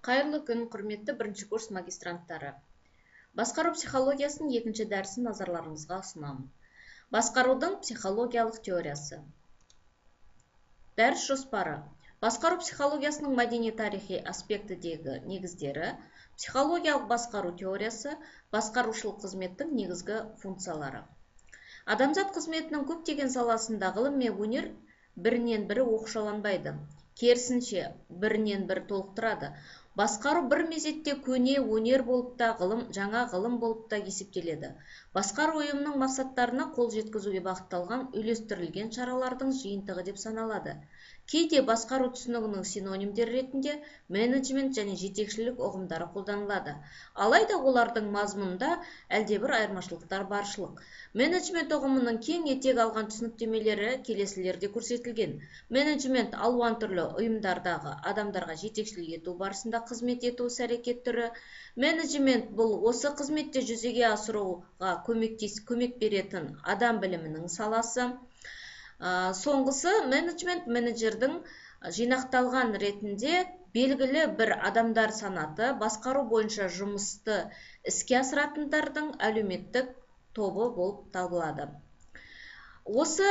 Қайырлы күн, құрметті бірінші курс магистранттары. Басқару психологиясының екінші дәрісін назарларыңызға ұсынамын. Басқарудың психологиялық теориясы. Дәріс жоспары. Басқару психологиясының мәдени-тарихи аспектідегі негіздері, психологиялық басқару теориясы, басқарушылық қызметтің негізгі функциялары. Адамзат қызметінің көптеген саласында ғылым мен өнер бірінен бірі оқшауланбайды. Керісінше, бірінен бірі толықтырады. Басқару бір мезетте көне өнер болып та, жаңа ғылым болып та есептеледі. Басқару ұйымның мақсаттарына қол жеткізуге бағытталған үйлестірілген шаралардың жиынтығы деп саналады. Кейде басқару түсінігінің синонимдері ретінде менеджмент және жетекшілік ұғымдары қолданылады. Алайда олардың мазмұнында әлдебір айырмашылықтар баршылық. Менеджмент ұғымының кең етек алған түсініктемелері келесілерде көрсетілген. Менеджмент алуан түрлі ұйымдардағы адамдарға жетекшілік ету барысында қызмет ету іс-әрекет түрі. Менеджмент бұл осы қызметті жүзеге асыруға көмек беретін адам білімінің саласы. Соңғысы, менеджмент менеджердің жинақталған ретінде белгілі бір адамдар санаты, басқару бойынша жұмысты іске асыратындардың әлеуметтік тобы болып табылады. Осы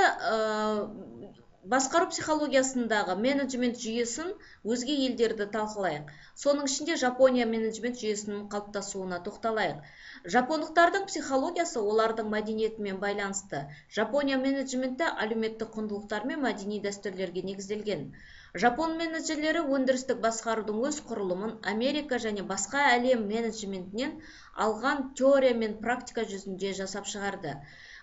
басқару психологиясындағы менеджмент жүйесін өзге елдерді талқылайық. Соның ішінде Жапония менеджмент жүйесінің қалыптасуына тоқталайық. Жапондықтардың психологиясы олардың мәдениетімен байланысты. Жапония менеджменті әлеуметтік құндылықтар мен мәдени дәстүрлерге негізделген. Жапон менеджерлері өндірістік басқарудың өз құрылымын Америка және басқа әлем менеджментінен алған теория мен практика жүзінде жасап шығарды.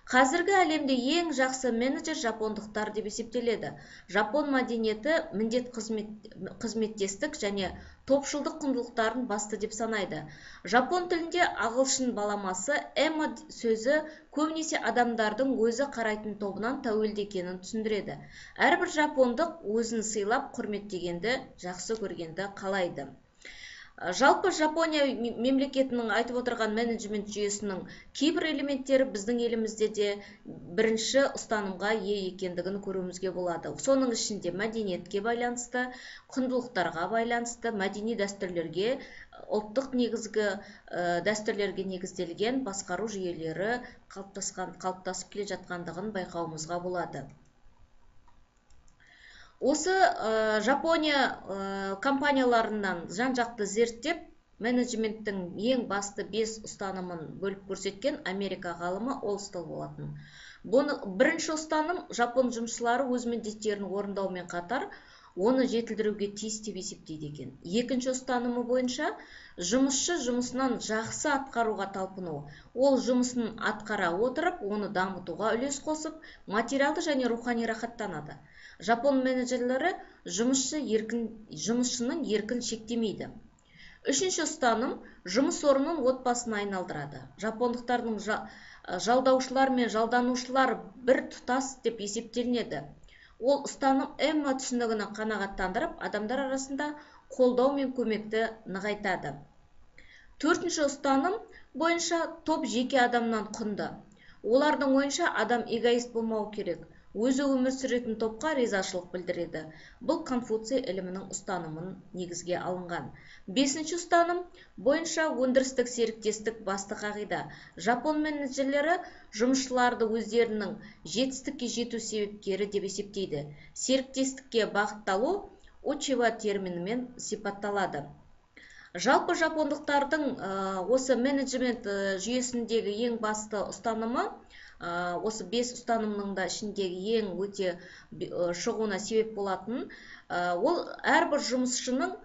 Қазіргі әлемде ең жақсы менеджер жапондықтар деп есептеледі. Жапон мәдениеті міндет қызметтестік және топшылдық құндылықтарын басты деп санайды. Жапон тілінде ағылшын баламасы эмо сөзі көбінесе адамдардың өзі қарайтын тобынан тәуелді екенін түсіндіреді. Әрбір жапондық өзін сыйлап құрметтегенді, жақсы көргенді қалайды. Жалпы Жапония мемлекетінің айтып отырған менеджмент жүйесінің кейбір элементтері біздің елімізде де бірінші ұстанымға ие екендігін көруімізге болады. Соның ішінде мәдениетке байланысты, құндылықтарға байланысты, мәдени дәстүрлерге, ұлттық негізгі дәстүрлерге негізделген басқару жүйелері қалыптасып келе жатқандығын байқауымызға болады. Осы Жапония компанияларынан жан-жақты зерттеп, менеджменттің ең басты 5 ұстанымын бөліп көрсеткен Америка ғалымы Олстол болатын. Бірінші ұстаным, жапон жұмысшылары өз міндеттерін орындаумен қатар, оны жетілдіруге тиіс деп есептейді екен. Екінші ұстанымы бойынша, жұмысшы жұмысынан жақсы атқаруға талпыну. Ол жұмысын атқара отырып, оны дамытуға үлес қосып, материалды және рухани рахаттанады. Жапон менеджерлері жұмысшының еркін шектемейді. Үшінші ұстаным, жұмыс орнын отбасына айналдырады. Жапондықтардың жалдаушылар мен жалданушылар бір тұтас деп есептелінеді. Ол ұстаным эмо түсінігін қанағаттандырып, адамдар арасында қолдау мен көмекті нығайтады. Төртінші ұстаным бойынша топ жеке адамнан құнды. Олардың ойынша адам эгоист болмау керек. Өзі өмір сүретін топқа ризашылық білдіреді. Бұл Конфуций ілімінің ұстанымын негізге алынған. Бесінші ұстаным бойынша өндірістік серіктестік басты қағида. Жапон менеджерлері жұмысшыларды өздерінің жетістікке жету себепкері деп есептейді. Серіктестікке бағытталу учева терминімен сипатталады. Жалпы жапондықтардың осы менеджмент жүйесіндегі ең басты ұстанымы, осы 5 ұстанымның да ішіндегі ең өте шығуына себеп болатын, ол әрбір жұмысшының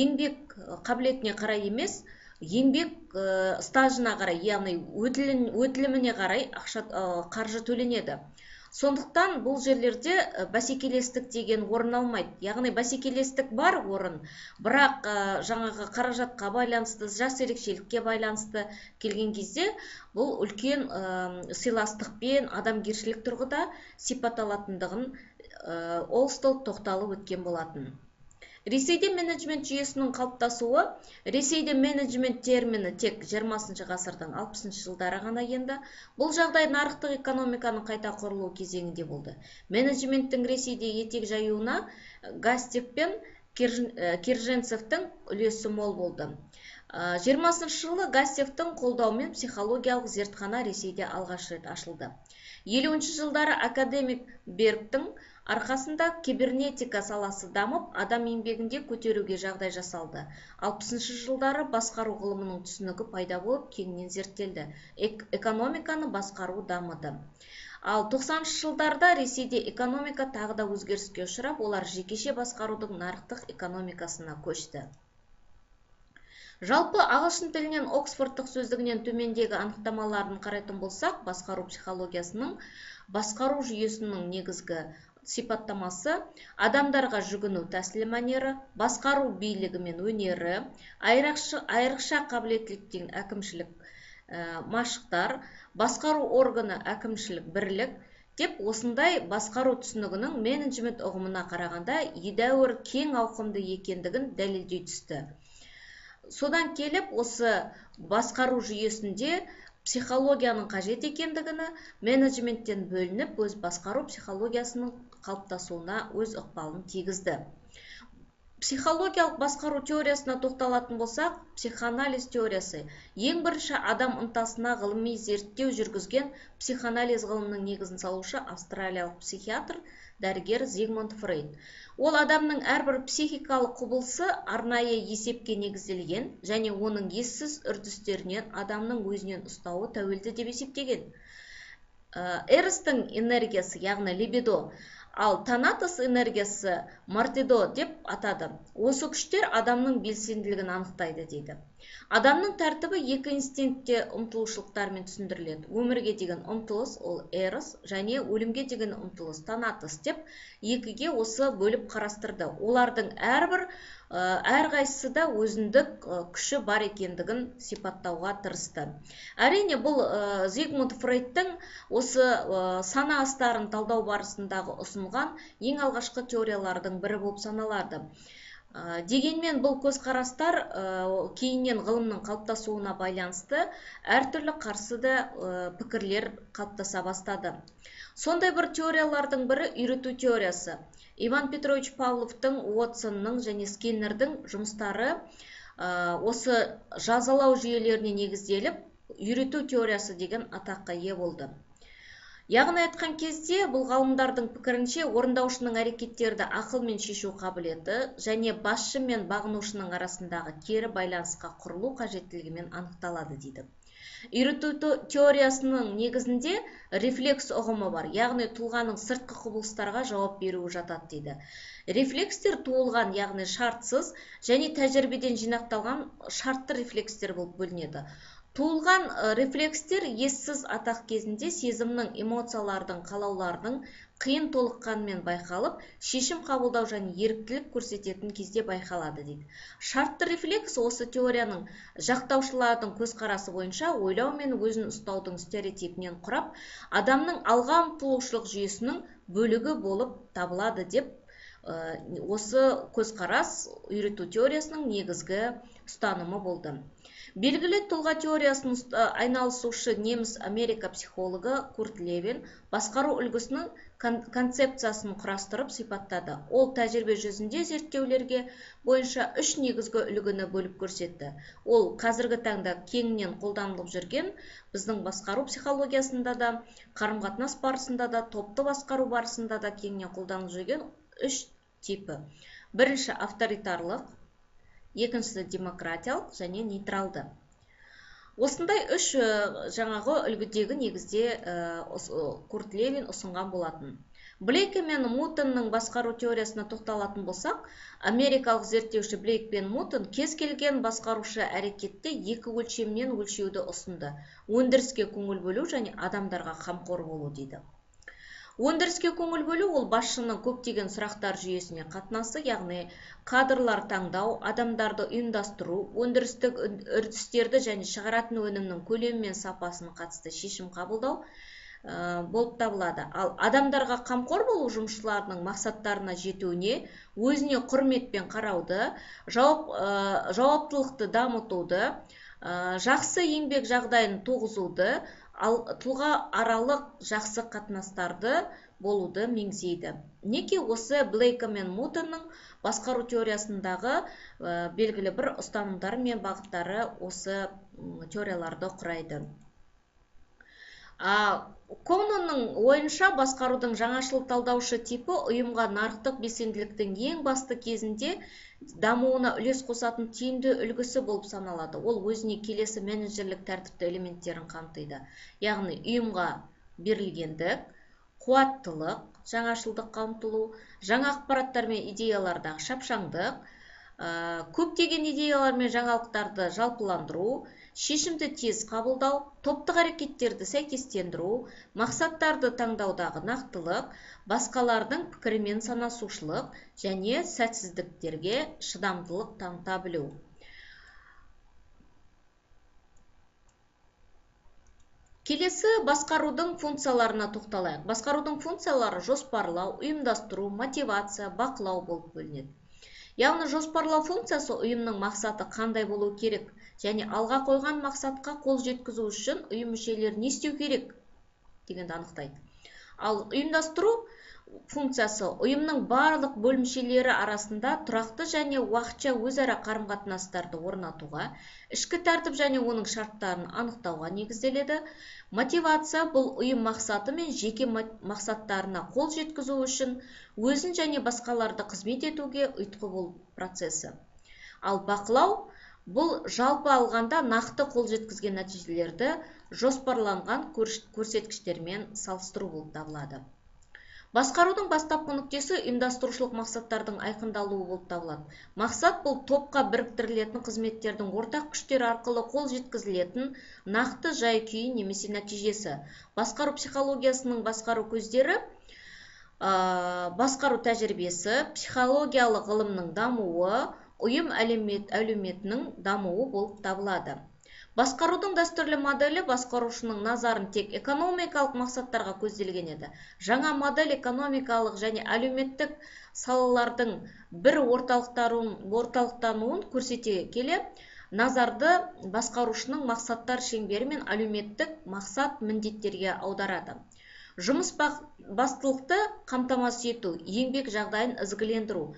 еңбек қабілетіне қарай емес, еңбек стажына қарай, яғни өтіліміне қарай қаржы төленеді. Сондықтан бұл жерлерде бәсекелестік деген орын алмайды. Яғни бәсекелестік бар орын, бірақ жаңағы қаражатқа байланысты, жас ерекшелікке байланысты келген кезде бұл үлкен сыйластықпен, адамгершілік тұрғыда сипатталатындығын Олстол тоқталып өткен болатын. Ресейде менеджмент жүйесінің қалыптасуы, Ресейде менеджмент термині тек 20 ғасырдың 60 жылдары ғана енді. Бұл жағдай нарықтық экономиканың қайта құрылу кезеңінде болды. Менеджменттің Ресейде етек жаюына Гастек пен Керженцевтің үлесі мол болды. 20 жылы Гастевтің қолдауымен психологиялық зертхана Ресейде алғаш рет ашылды. 50 жылдары академик Бергтің арқасында кибернетика саласы дамып, адам еңбегінде көтеруге жағдай жасалды. 60 жылдары басқару ғылымының түсінігі пайда болып, кеңінен зерттелді. Экономиканы басқару дамыды. Ал 90 жылдарда Ресейде экономика тағы да өзгеріске ұшырап, олар жекеше басқарудың нарықтық экономикасына көшті. Жалпы ағылшын тілінен Оксфордтық сөздігінен төмендегі анықтамаларын қарайтын болсақ, басқару психологиясының басқару жүйесінің негізгі сипаттамасы адамдарға жүгіну тәсілі мәнері, басқару билігі мен өнері, айрықша қабілеттіліктен әкімшілік машықтар, басқару органы әкімшілік бірлік деп осындай басқару түсінігінің менеджмент ұғымына қарағанда едәуір кең ауқымды екендігін дәлелдей түсті. Содан келіп, осы басқару жүйесінде психологияның қажет екендігіні, менеджменттен бөлініп, өз басқару психологиясының қалыптасуына өз ықпалын тигізді. Психологиялық басқару теориясына тоқталатын болсақ, психоанализ теориясы ең бірінші адам ынтасына ғылыми зерттеу жүргізген психоанализ ғылымының негізін салушы австралиялық психиатр, дәрігер Зигмунд Фрейд. Ол адамның әрбір психикалық құбылысы арнайы есепке негізделген және оның ессіз үрдістерінен адамның өзінен ұстауы тәуелді деп есептеген. Эростың энергиясы, яғни либидо, ал Танатос энергиясы мартидо деп атады. Осы күштер адамның белсенділігін анықтайды дейді. Адамның тәртібі екі инстинктте ұмтылушылықтармен түсіндіріледі. Өмірге деген ұмтылыс ол эрос және өлімге деген ұмтылыс Танатос деп екіге осы бөліп қарастырды. Олардың әрқайсысы да өзіндік күші бар екендігін сипаттауға тырысты. Әрине, бұл Зигмунд Фрейдтің осы сана астарын талдау барысындағы ұсынған ең алғашқы теориялардың бірі болып саналады. Дегенмен бұл көзқарастар кейіннен ғылымның қалыптасуына байланысты әртүрлі қарсы да пікірлер қалыптаса бастады. Сондай бір теориялардың бірі үйрету теориясы. Иван Петрович Павловтың, Уотсонның және Скиннердің жұмыстары осы жазалау жүйелеріне негізделіп, үйрету теориясы деген атаққа ие болды. Яғни айтқан кезде, бұл ғалымдардың пікірінше орындаушының әрекеттерді ақылмен шешу қабілеті және басшы мен бағынушының арасындағы кері байланысқа құрылу қажеттілігімен анықталады дейді. Үйрету теориясының негізінде рефлекс ұғымы бар, яғни тұлғаның сыртқы құбылыстарға жауап беруі жатады дейді. Рефлекстер туылған, яғни шартсыз және тәжірибеден жинақталған шартты рефлекстер болып бөлінеді. Туылған рефлекстер ессіз атақ кезінде сезімнің, эмоциялардың, қалаулардың қиын толыққанмен байқалып, шешім қабылдау және еріктілік көрсететін кезде байқалады дейді. Шартты рефлекс осы теорияның жақтаушылардың көзқарасы бойынша ойлау мен өзін ұстаудың стереотипінен құрап, адамның алға ұмтылушылық жүйесінің бөлігі болып табылады деп осы көзқарас үйрету теориясының негізгі ұстанымы болды. Белгілі тұлға теориясын айналысушы неміс-америка психологы Курт Левин басқару үлгісінің концепциясын құрастырып сипаттады. Ол тәжірибе жүзінде зерттеулерге бойынша үш негізгі үлгіні бөліп көрсетті. Ол қазіргі таңда кеңінен қолданылып жүрген, біздің басқару психологиясында да, қарым-қатынас барысында да, топты басқару барысында да кеңінен қолданылып жүрген үш типі. Бірінші авторитарлық, екіншісі демократиялық және нейтралды. Осындай үш жаңағы үлгідегі негізде Курт Левин ұсынған болатын. Блейк мен Мутонның басқару теориясына тоқталатын болсақ, америкалық зерттеуші Блейк пен Мутон кез келген басқарушы әрекетте екі өлшемнен өлшеуді ұсынды. Өндіріске көңіл бөлу және адамдарға қамқор болу дейді. Өндіріске көңіл бөлу ол басшының көптеген сұрақтар жүйесіне қатынасы, яғни кадрлар таңдау, адамдарды ұйымдастыру, өндірістік үрдістерді және шығаратын өнімнің көлемі мен сапасын қатысты шешім қабылдау болып табылады. Ал адамдарға қамқор болу жұмысшыларының мақсаттарына жетуіне, өзіне құрметпен қарауды, жауаптылықты дамытуды, жақсы еңбек жағдайын туғызуды, ал тұлға аралық жақсы қатынастарды болуды меңзейді. Неке осы Блейка мен Мутонның басқару теориясындағы белгілі бір ұстанымдары мен бағыттары осы теорияларды құрайды. Кононның ойынша басқарудың жаңашыл талдаушы типі ұйымға нарықтық белсенділіктің ең басты кезінде дамуына үлес қосатын тиімді үлгісі болып саналады. Ол өзіне келесі менеджерлік тәртіпті элементтерін қамтиды. Яғни ұйымға берілгендік, қуаттылық, жаңашылдыққа ұмтылу, жаңа ақпараттар мен идеялардағы шапшаңдық, көптеген идеялар мен жаңалықтарды жалпыландыру, шешімді тез қабылдау, топтық әрекеттерді сәйкестендіру, мақсаттарды таңдаудағы нақтылық, басқалардың пікірімен санасушылық және сәтсіздіктерге шыдамдылық таныта білу. Келесі басқарудың функцияларына тоқталайық. Басқарудың функциялары жоспарлау, ұйымдастыру, мотивация, бақылау болып бөлінеді. Яғни жоспарлау функциясы ұйымның мақсаты қандай болу керек және алға қойған мақсатқа қол жеткізу үшін ұйым мүшелері не істеу керек дегенді анықтайды. Ал ұйымдастыру функциясы ұйымның барлық бөлімшелері арасында тұрақты және уақытша өзара қарым-қатынастарды орнатуға, ішкі тәртіп және оның шарттарын анықтауға негізделеді. Мотивация бұл ұйым мақсаты мен жеке мақсаттарына қол жеткізу үшін өзін және басқаларды қызмет етуге ұйытқы болу процесі. Ал бақылау бұл жалпы алғанда нақты қол жеткізген нәтижелерді жоспарланған көрсеткіштермен салыстыру болып табылады. Басқарудың бастапқы нүктесі ұйымдастырушылық мақсаттардың айқындалуы болып табылады. Мақсат бұл топқа біріктірілетін қызметтердің ортақ күштер арқылы қол жеткізілетін нақты жай-күйі немесе нәтижесі. Басқару психологиясының басқару көздері, басқару тәжірибесі, психологиялық ғылымның дамуы, ұйым әлеуметінің дамуы болып табылады. Басқарудың дәстүрлі моделі басқарушының назарын тек экономикалық мақсаттарға көзделген еді. Жаңа модель экономикалық және әлеуметтік салалардың бір орталықтануын көрсете келе, назарды басқарушының мақсаттар шеңбері мен әлеуметтік мақсат міндеттерге аударады. Жұмыс бастылықты қамтамасыз ету, еңбек жағдайын ізгілендіру,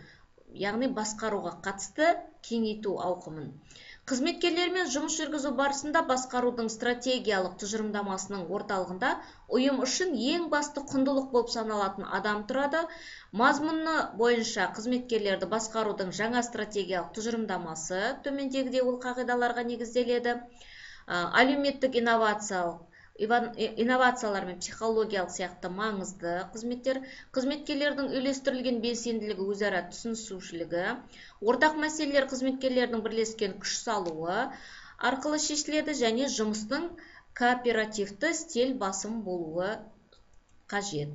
яғни басқаруға қатысты кеңейту ауқымын. Қызметкерлермен жұмыс жүргізу барысында басқарудың стратегиялық тұжырымдамасының орталығында ұйым үшін ең басты құндылық болып саналатын адам тұрады. Мазмұны бойынша қызметкерлерді басқарудың жаңа стратегиялық тұжырымдамасы төмендегідей ол қағидаларға негізделеді. Әлеуметтік инновациялар мен психологиялық сияқты маңызды қызметтер, қызметкерлердің үйлестірілген белсенділігі, өзара түсінісушілігі, ортақ мәселелер қызметкерлердің бірлескен күш салуы арқылы шешіледі және жұмыстың кооперативті стиль басым болуы қажет.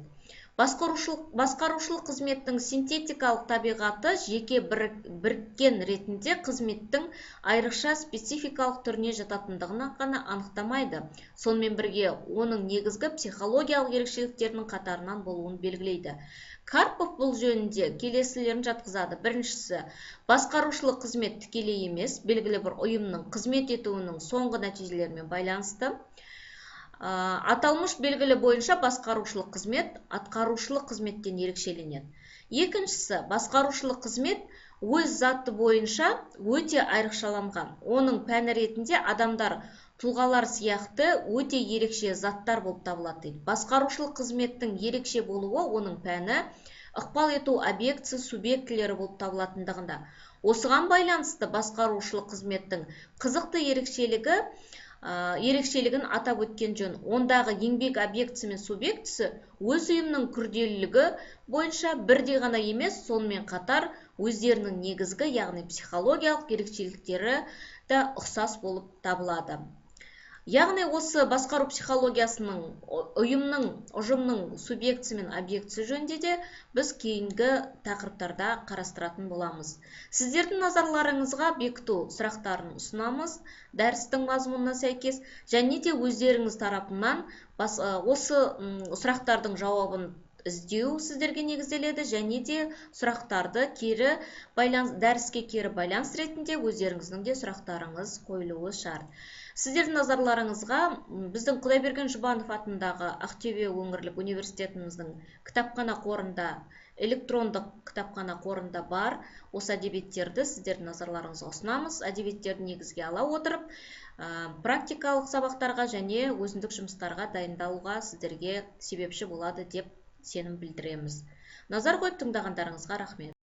Басқарушылық қызметтің синтетикалық табиғаты жеке біріккен ретінде қызметтің айрықша спецификалық түріне жататындығын ғана анықтамайды. Сонымен бірге оның негізгі психологиялық ерекшеліктерінің қатарынан болуын белгілейді. Карпов бұл жөнінде келесілерін жатқызады. Біріншісі, басқарушылық қызмет тікелей емес, белгілі бір ұйымның қызмет етуінің соңғы нәтижелерімен байланысты. Аталмыш белгілі бойынша басқарушылық қызмет атқарушылық қызметтен ерекшеленеді. Екіншісі, басқарушылық қызмет өз заты бойынша өте айрықшаланған. Оның пәні ретінде адамдар, тұлғалар сияқты өте ерекше заттар болып табылады. Басқарушылық қызметтің ерекше болуы оның пәні ықпал ету объектісі субъектілері болып табылатындығында. Осыған байланысты басқарушылық қызметтің қызықты ерекшелігін атап өткен жөн. Ондағы еңбек объектісі мен субъектісі өз ұйымның күрделілігі бойынша бірдей ғана емес, сонымен қатар өздерінің негізгі, яғни психологиялық ерекшеліктері де ұқсас болып табылады. Яғни осы басқару психологиясының ұжымның субъектісі мен объектісі жөнінде де біз кейінгі тақырыптарда қарастыратын боламыз. Сіздердің назарларыңызға бекіту сұрақтарын ұсынамыз, дәрістің мазмұнына сәйкес, және де өздеріңіз тарапынан осы сұрақтардың жауабын іздеу сіздерге негізделеді, және де сұрақтарды дәріске кері байланыс ретінде өздеріңіздің де сұрақтарыңыз қойылуы шарт. Сіздердің назарларыңызға біздің Құдайберген Жұбанов атындағы Ақтөбе өңірлік университетіміздің кітапхана қорында, электрондық кітапхана қорында бар осы әдебиеттерді сіздердің назарларыңызға ұсынамыз. Әдебиеттерді негізге ала отырып, практикалық сабақтарға және өзіндік жұмыстарға дайындалуға сіздерге себепші болады деп сенім білдіреміз. Назар қойып тыңдағандарыңызға рахмет.